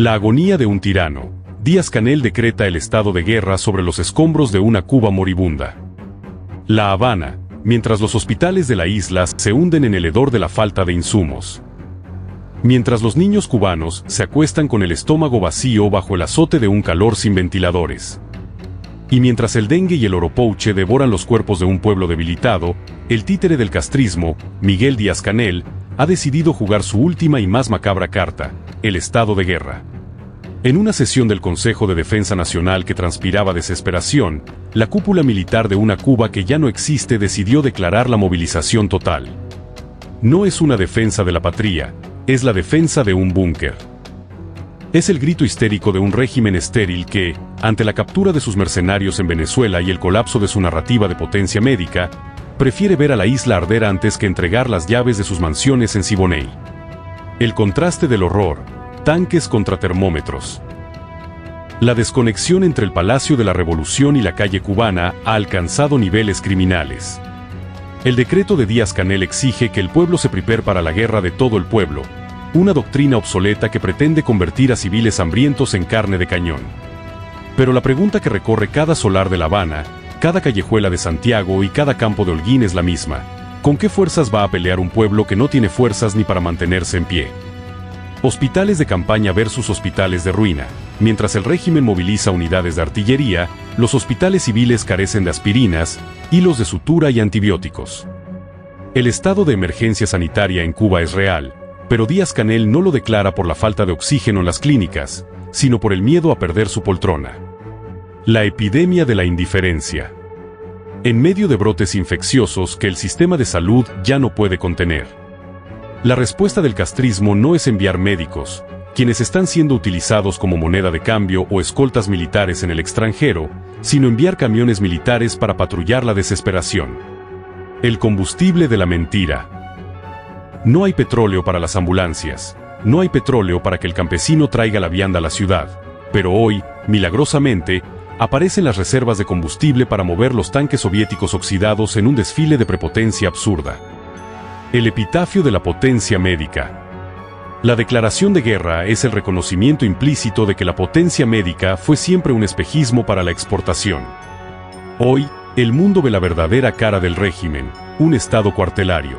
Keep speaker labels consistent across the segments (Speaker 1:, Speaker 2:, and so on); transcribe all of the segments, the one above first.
Speaker 1: La agonía de un tirano. Díaz-Canel decreta el estado de guerra sobre los escombros de una Cuba moribunda. La Habana, mientras los hospitales de la isla se hunden en el hedor de la falta de insumos. Mientras los niños cubanos se acuestan con el estómago vacío bajo el azote de un calor sin ventiladores. Y mientras el dengue y el oropouche devoran los cuerpos de un pueblo debilitado, el títere del castrismo, Miguel Díaz-Canel, ha decidido jugar su última y más macabra carta, el estado de guerra. En una sesión del Consejo de Defensa Nacional que transpiraba desesperación, la cúpula militar de una Cuba que ya no existe decidió declarar la movilización total. No es una defensa de la patria, es la defensa de un búnker. Es el grito histérico de un régimen estéril que, ante la captura de sus mercenarios en Venezuela y el colapso de su narrativa de potencia médica, prefiere ver a la isla arder antes que entregar las llaves de sus mansiones en Siboney. El contraste del horror, tanques contra termómetros. La desconexión entre el Palacio de la Revolución y la calle cubana ha alcanzado niveles criminales. El decreto de Díaz-Canel exige que el pueblo se prepare para la guerra de todo el pueblo, una doctrina obsoleta que pretende convertir a civiles hambrientos en carne de cañón. Pero la pregunta que recorre cada solar de La Habana, cada callejuela de Santiago y cada campo de Holguín es la misma: ¿con qué fuerzas va a pelear un pueblo que no tiene fuerzas ni para mantenerse en pie? Hospitales de campaña versus hospitales de ruina. Mientras el régimen moviliza unidades de artillería, los hospitales civiles carecen de aspirinas, hilos de sutura y antibióticos. El estado de emergencia sanitaria en Cuba es real, pero Díaz-Canel no lo declara por la falta de oxígeno en las clínicas, sino por el miedo a perder su poltrona. La epidemia de la indiferencia. En medio de brotes infecciosos que el sistema de salud ya no puede contener. La respuesta del castrismo no es enviar médicos, quienes están siendo utilizados como moneda de cambio o escoltas militares en el extranjero, sino enviar camiones militares para patrullar la desesperación. El combustible de la mentira. No hay petróleo para las ambulancias, no hay petróleo para que el campesino traiga la vianda a la ciudad, pero hoy, milagrosamente, aparecen las reservas de combustible para mover los tanques soviéticos oxidados en un desfile de prepotencia absurda. El epitafio de la potencia médica. La declaración de guerra es el reconocimiento implícito de que la potencia médica fue siempre un espejismo para la exportación. Hoy, el mundo ve la verdadera cara del régimen, un estado cuartelario.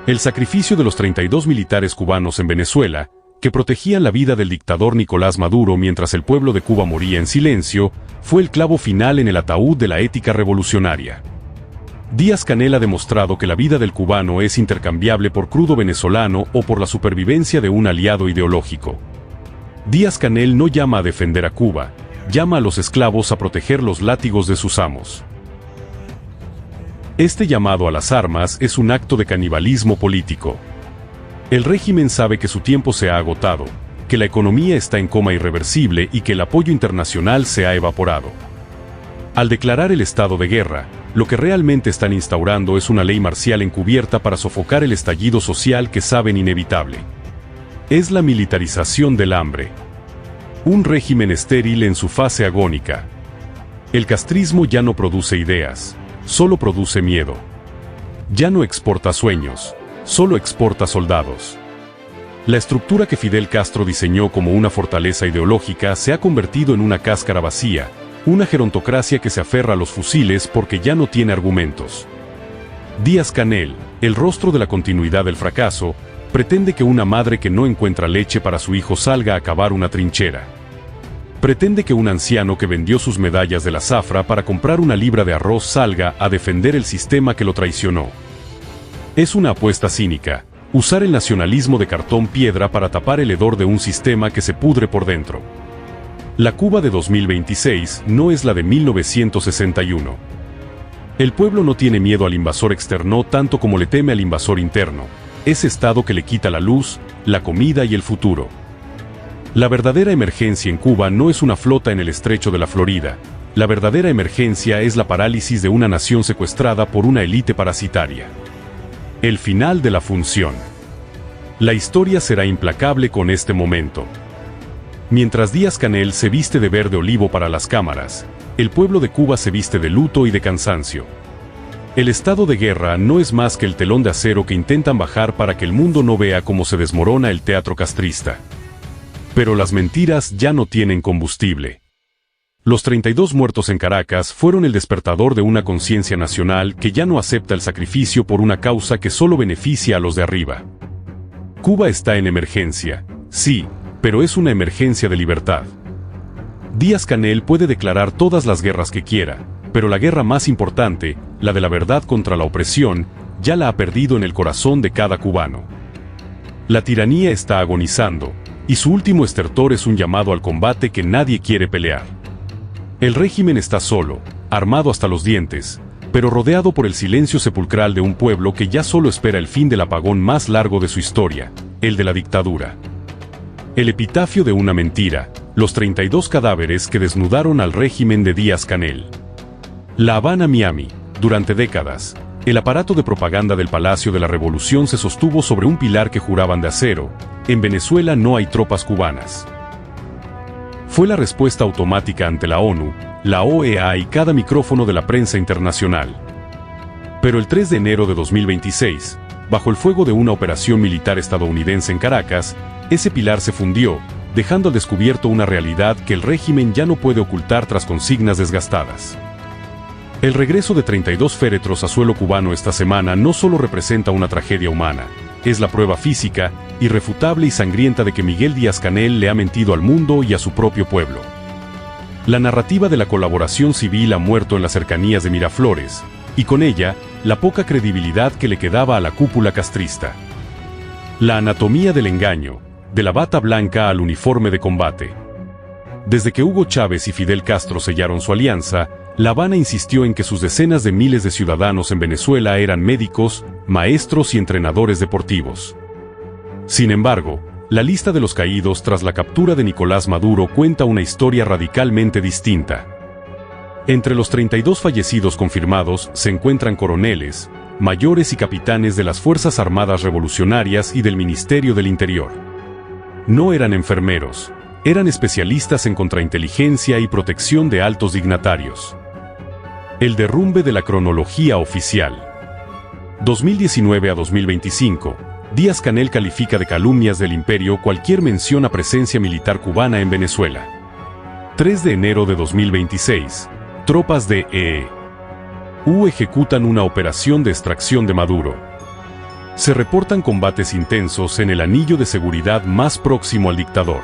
Speaker 1: El sacrificio de los 32 militares cubanos en Venezuela, que protegían la vida del dictador Nicolás Maduro mientras el pueblo de Cuba moría en silencio, fue el clavo final en el ataúd de la ética revolucionaria. Díaz-Canel ha demostrado que la vida del cubano es intercambiable por crudo venezolano o por la supervivencia de un aliado ideológico. Díaz-Canel no llama a defender a Cuba, llama a los esclavos a proteger los látigos de sus amos. Este llamado a las armas es un acto de canibalismo político. El régimen sabe que su tiempo se ha agotado, que la economía está en coma irreversible y que el apoyo internacional se ha evaporado. Al declarar el estado de guerra, lo que realmente están instaurando es una ley marcial encubierta para sofocar el estallido social que saben inevitable. Es la militarización del hambre. Un régimen estéril en su fase agónica. El castrismo ya no produce ideas, solo produce miedo. Ya no exporta sueños, solo exporta soldados. La estructura que Fidel Castro diseñó como una fortaleza ideológica se ha convertido en una cáscara vacía, una gerontocracia que se aferra a los fusiles porque ya no tiene argumentos. Díaz-Canel, el rostro de la continuidad del fracaso, pretende que una madre que no encuentra leche para su hijo salga a cavar una trinchera. Pretende que un anciano que vendió sus medallas de la zafra para comprar una libra de arroz salga a defender el sistema que lo traicionó. Es una apuesta cínica, usar el nacionalismo de cartón piedra para tapar el hedor de un sistema que se pudre por dentro. La Cuba de 2026 no es la de 1961. El pueblo no tiene miedo al invasor externo tanto como le teme al invasor interno, ese Estado que le quita la luz, la comida y el futuro. La verdadera emergencia en Cuba no es una flota en el estrecho de la Florida, la verdadera emergencia es la parálisis de una nación secuestrada por una élite parasitaria. El final de la función. La historia será implacable con este momento. Mientras Díaz-Canel se viste de verde olivo para las cámaras, el pueblo de Cuba se viste de luto y de cansancio. El estado de guerra no es más que el telón de acero que intentan bajar para que el mundo no vea cómo se desmorona el teatro castrista. Pero las mentiras ya no tienen combustible. Los 32 muertos en Caracas fueron el despertador de una conciencia nacional que ya no acepta el sacrificio por una causa que solo beneficia a los de arriba. Cuba está en emergencia, sí, pero es una emergencia de libertad. Díaz-Canel puede declarar todas las guerras que quiera, pero la guerra más importante, la de la verdad contra la opresión, ya la ha perdido en el corazón de cada cubano. La tiranía está agonizando, y su último estertor es un llamado al combate que nadie quiere pelear. El régimen está solo, armado hasta los dientes, pero rodeado por el silencio sepulcral de un pueblo que ya solo espera el fin del apagón más largo de su historia, el de la dictadura. El epitafio de una mentira, los 32 cadáveres que desnudaron al régimen de Díaz-Canel. La Habana, Miami, durante décadas, el aparato de propaganda del Palacio de la Revolución se sostuvo sobre un pilar que juraban de acero: en Venezuela no hay tropas cubanas. Fue la respuesta automática ante la ONU, la OEA y cada micrófono de la prensa internacional. Pero el 3 de enero de 2026, bajo el fuego de una operación militar estadounidense en Caracas, ese pilar se fundió, dejando al descubierto una realidad que el régimen ya no puede ocultar tras consignas desgastadas. El regreso de 32 féretros a suelo cubano esta semana no solo representa una tragedia humana, es la prueba física, irrefutable y sangrienta de que Miguel Díaz-Canel le ha mentido al mundo y a su propio pueblo. La narrativa de la colaboración civil ha muerto en las cercanías de Miraflores, y con ella, la poca credibilidad que le quedaba a la cúpula castrista. La anatomía del engaño, de la bata blanca al uniforme de combate. Desde que Hugo Chávez y Fidel Castro sellaron su alianza, La Habana insistió en que sus decenas de miles de ciudadanos en Venezuela eran médicos, maestros y entrenadores deportivos. Sin embargo, la lista de los caídos tras la captura de Nicolás Maduro cuenta una historia radicalmente distinta. Entre los 32 fallecidos confirmados se encuentran coroneles, mayores y capitanes de las Fuerzas Armadas Revolucionarias y del Ministerio del Interior. No eran enfermeros, eran especialistas en contrainteligencia y protección de altos dignatarios. El derrumbe de la cronología oficial. 2019 a 2025, Díaz-Canel califica de calumnias del imperio cualquier mención a presencia militar cubana en Venezuela. 3 de enero de 2026, tropas de EEU ejecutan una operación de extracción de Maduro. Se reportan combates intensos en el anillo de seguridad más próximo al dictador.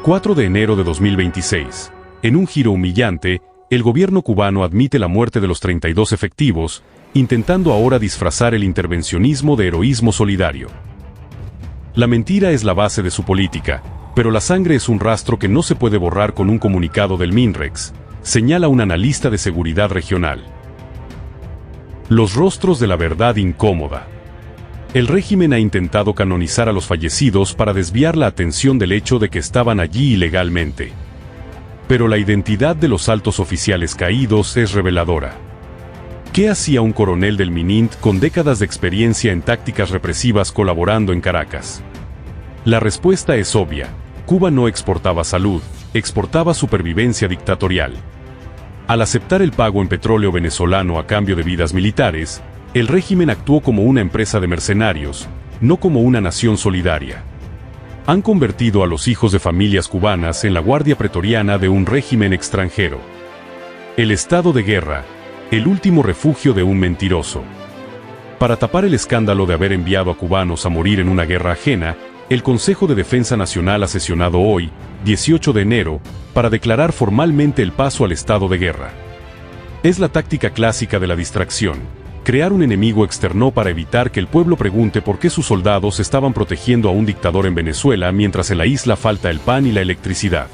Speaker 1: 4 de enero de 2026, en un giro humillante, el gobierno cubano admite la muerte de los 32 efectivos, intentando ahora disfrazar el intervencionismo de heroísmo solidario. La mentira es la base de su política, pero la sangre es un rastro que no se puede borrar con un comunicado del MINREX, señala un analista de seguridad regional. Los rostros de la verdad incómoda. El régimen ha intentado canonizar a los fallecidos para desviar la atención del hecho de que estaban allí ilegalmente. Pero la identidad de los altos oficiales caídos es reveladora. ¿Qué hacía un coronel del MININT con décadas de experiencia en tácticas represivas colaborando en Caracas? La respuesta es obvia: Cuba no exportaba salud, exportaba supervivencia dictatorial. Al aceptar el pago en petróleo venezolano a cambio de vidas militares, el régimen actuó como una empresa de mercenarios, no como una nación solidaria. Han convertido a los hijos de familias cubanas en la guardia pretoriana de un régimen extranjero. El estado de guerra, el último refugio de un mentiroso. Para tapar el escándalo de haber enviado a cubanos a morir en una guerra ajena, el Consejo de Defensa Nacional ha sesionado hoy, 18 de enero, para declarar formalmente el paso al estado de guerra. Es la táctica clásica de la distracción: crear un enemigo externo para evitar que el pueblo pregunte por qué sus soldados estaban protegiendo a un dictador en Venezuela mientras en la isla falta el pan y la electricidad.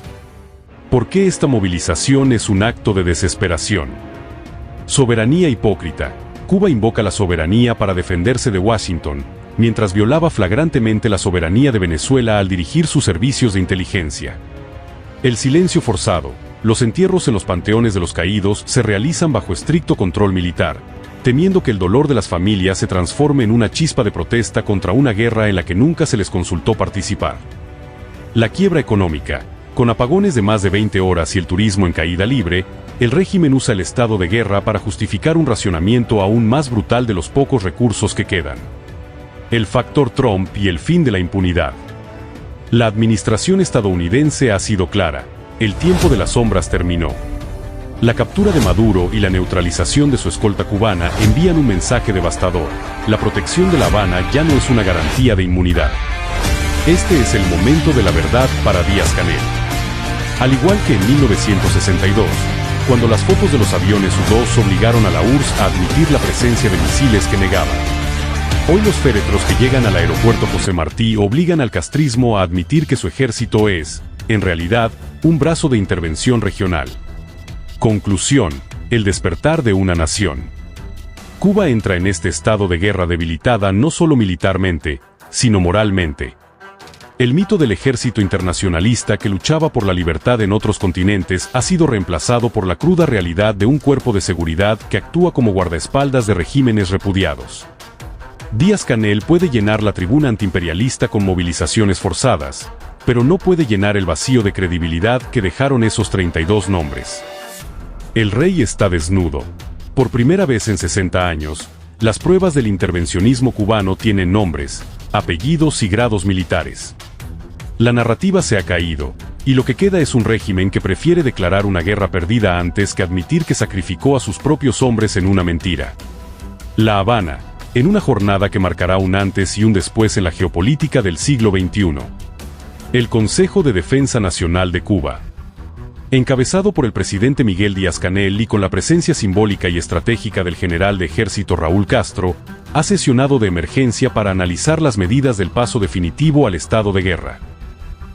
Speaker 1: ¿Por qué esta movilización es un acto de desesperación? Soberanía hipócrita. Cuba invoca la soberanía para defenderse de Washington, mientras violaba flagrantemente la soberanía de Venezuela al dirigir sus servicios de inteligencia. El silencio forzado, los entierros en los panteones de los caídos se realizan bajo estricto control militar, temiendo que el dolor de las familias se transforme en una chispa de protesta contra una guerra en la que nunca se les consultó participar. La quiebra económica. Con apagones de más de 20 horas y el turismo en caída libre, el régimen usa el estado de guerra para justificar un racionamiento aún más brutal de los pocos recursos que quedan. El factor Trump y el fin de la impunidad. La administración estadounidense ha sido clara: el tiempo de las sombras terminó. La captura de Maduro y la neutralización de su escolta cubana envían un mensaje devastador: la protección de La Habana ya no es una garantía de inmunidad. Este es el momento de la verdad para Díaz-Canel. Al igual que en 1962, cuando las fotos de los aviones U-2 obligaron a la URSS a admitir la presencia de misiles que negaban. Hoy los féretros que llegan al aeropuerto José Martí obligan al castrismo a admitir que su ejército es, en realidad, un brazo de intervención regional. Conclusión: el despertar de una nación. Cuba entra en este estado de guerra debilitada no solo militarmente, sino moralmente. El mito del ejército internacionalista que luchaba por la libertad en otros continentes ha sido reemplazado por la cruda realidad de un cuerpo de seguridad que actúa como guardaespaldas de regímenes repudiados. Díaz-Canel puede llenar la tribuna antiimperialista con movilizaciones forzadas, pero no puede llenar el vacío de credibilidad que dejaron esos 32 nombres. El rey está desnudo. Por primera vez en 60 años, las pruebas del intervencionismo cubano tienen nombres, apellidos y grados militares. La narrativa se ha caído, y lo que queda es un régimen que prefiere declarar una guerra perdida antes que admitir que sacrificó a sus propios hombres en una mentira. La Habana, en una jornada que marcará un antes y un después en la geopolítica del siglo XXI. El Consejo de Defensa Nacional de Cuba. Encabezado por el presidente Miguel Díaz-Canel y con la presencia simbólica y estratégica del general de ejército Raúl Castro, ha sesionado de emergencia para analizar las medidas del paso definitivo al estado de guerra.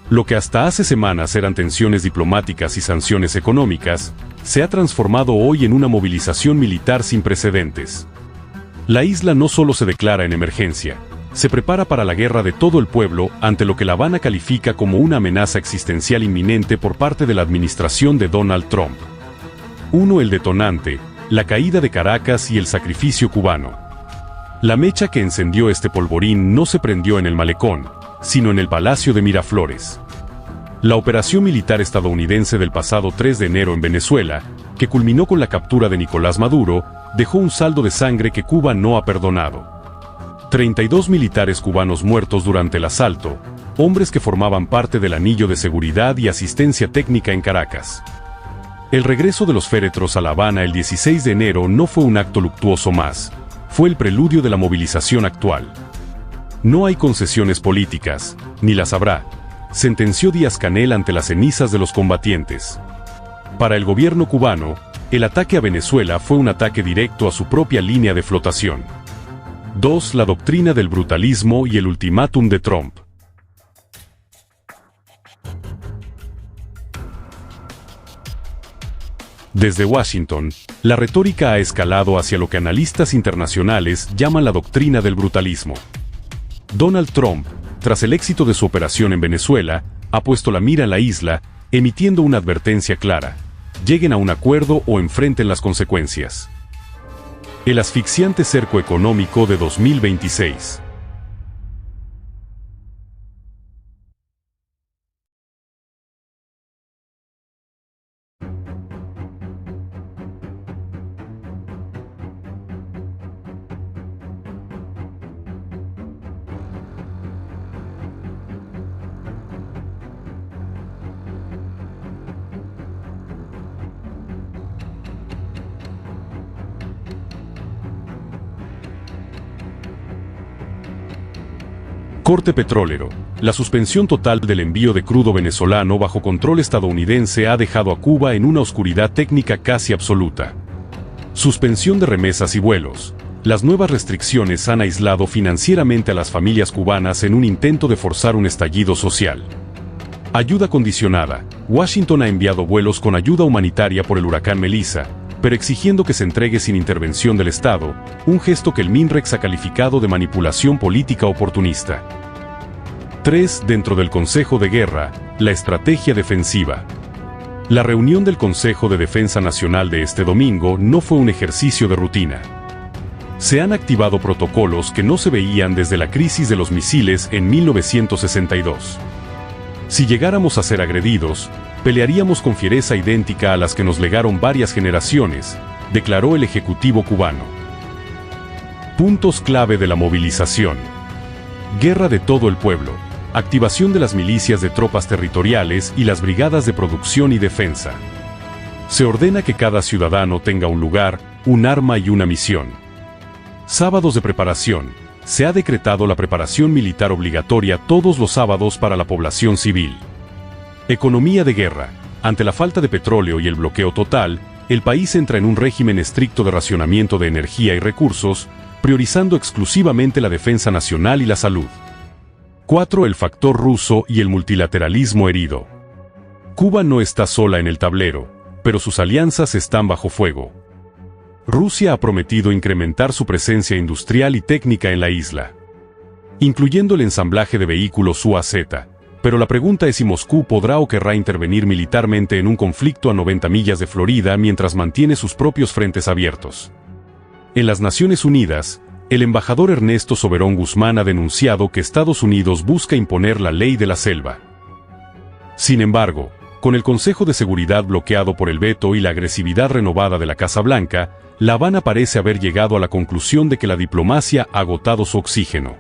Speaker 1: Lo que hasta hace semanas eran tensiones diplomáticas y sanciones económicas, se ha transformado hoy en una movilización militar sin precedentes. La isla no solo se declara en emergencia, se prepara para la guerra de todo el pueblo ante lo que La Habana califica como una amenaza existencial inminente por parte de la administración de Donald Trump. 1. El detonante: la caída de Caracas y el sacrificio cubano. La mecha que encendió este polvorín no se prendió en el malecón, sino en el Palacio de Miraflores. La operación militar estadounidense del pasado 3 de enero en Venezuela, que culminó con la captura de Nicolás Maduro, dejó un saldo de sangre que Cuba no ha perdonado. 32 militares cubanos muertos durante el asalto, hombres que formaban parte del anillo de seguridad y asistencia técnica en Caracas. El regreso de los féretros a La Habana el 16 de enero no fue un acto luctuoso más, fue el preludio de la movilización actual. No hay concesiones políticas, ni las habrá, sentenció Díaz-Canel ante las cenizas de los combatientes. Para el gobierno cubano, el ataque a Venezuela fue un ataque directo a su propia línea de flotación. 2. La doctrina del brutalismo y el ultimátum de Trump. Desde Washington, la retórica ha escalado hacia lo que analistas internacionales llaman la doctrina del brutalismo. Donald Trump, tras el éxito de su operación en Venezuela, ha puesto la mira en la isla, emitiendo una advertencia clara: lleguen a un acuerdo o enfrenten las consecuencias. El asfixiante cerco económico de 2026. Corte petrolero. La suspensión total del envío de crudo venezolano bajo control estadounidense ha dejado a Cuba en una oscuridad técnica casi absoluta. Suspensión de remesas y vuelos. Las nuevas restricciones han aislado financieramente a las familias cubanas en un intento de forzar un estallido social. Ayuda condicionada. Washington ha enviado vuelos con ayuda humanitaria por el huracán Melissa, pero exigiendo que se entregue sin intervención del Estado, un gesto que el MINREX ha calificado de manipulación política oportunista. 3. Dentro del Consejo de Guerra, la estrategia defensiva. La reunión del Consejo de Defensa Nacional de este domingo no fue un ejercicio de rutina. Se han activado protocolos que no se veían desde la crisis de los misiles en 1962. Si llegáramos a ser agredidos, pelearíamos con fiereza idéntica a las que nos legaron varias generaciones, declaró el Ejecutivo cubano. Puntos clave de la movilización. Guerra de todo el pueblo. activación de las milicias de tropas territoriales y las brigadas de producción y defensa. Se ordena que cada ciudadano tenga un lugar, un arma y una misión. Sábados de preparación. Se ha decretado la preparación militar obligatoria todos los sábados para la población civil. Economía de guerra. Ante la falta de petróleo y el bloqueo total, el país entra en un régimen estricto de racionamiento de energía y recursos, priorizando exclusivamente la defensa nacional y la salud. 4. El factor ruso y el multilateralismo herido. Cuba no está sola en el tablero, pero sus alianzas están bajo fuego. Rusia ha prometido incrementar su presencia industrial y técnica en la isla, incluyendo el ensamblaje de vehículos UAZ, pero la pregunta es si Moscú podrá o querrá intervenir militarmente en un conflicto a 90 millas de Florida mientras mantiene sus propios frentes abiertos. En las Naciones Unidas, el embajador Ernesto Soberón Guzmán ha denunciado que Estados Unidos busca imponer la ley de la selva. Sin embargo, con el Consejo de Seguridad bloqueado por el veto y la agresividad renovada de la Casa Blanca, La Habana parece haber llegado a la conclusión de que la diplomacia ha agotado su oxígeno.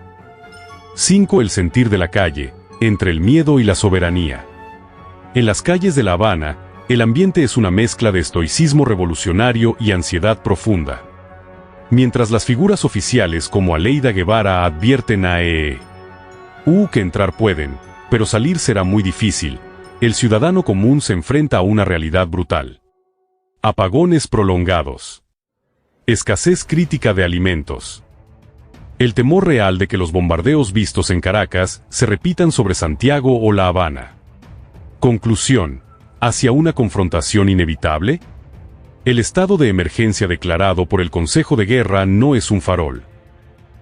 Speaker 1: 5. El sentir de la calle, entre el miedo y la soberanía. En las calles de La Habana, el ambiente es una mezcla de estoicismo revolucionario y ansiedad profunda. Mientras las figuras oficiales como Aleida Guevara advierten a que entrar pueden, pero salir será muy difícil, el ciudadano común se enfrenta a una realidad brutal. Apagones prolongados. Escasez crítica de alimentos. El temor real de que los bombardeos vistos en Caracas se repitan sobre Santiago o La Habana. Conclusión: ¿hacia una confrontación inevitable? El estado de emergencia declarado por el Consejo de Guerra no es un farol.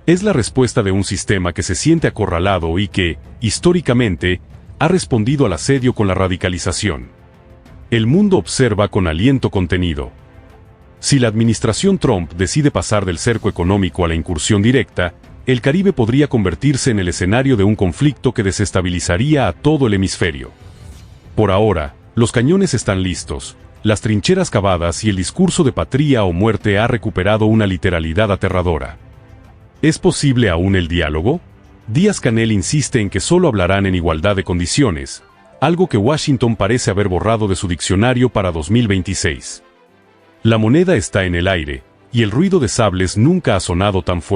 Speaker 1: Es la respuesta de un sistema que se siente acorralado y que, históricamente, ha respondido al asedio con la radicalización. El mundo observa con aliento contenido. Si la administración Trump decide pasar del cerco económico a la incursión directa, el Caribe podría convertirse en el escenario de un conflicto que desestabilizaría a todo el hemisferio. Por ahora, los cañones están listos, las trincheras cavadas y el discurso de patria o muerte ha recuperado una literalidad aterradora. ¿Es posible aún el diálogo? Díaz-Canel insiste en que solo hablarán en igualdad de condiciones, algo que Washington parece haber borrado de su diccionario para 2026. La moneda está en el aire, y el ruido de sables nunca ha sonado tan fuerte.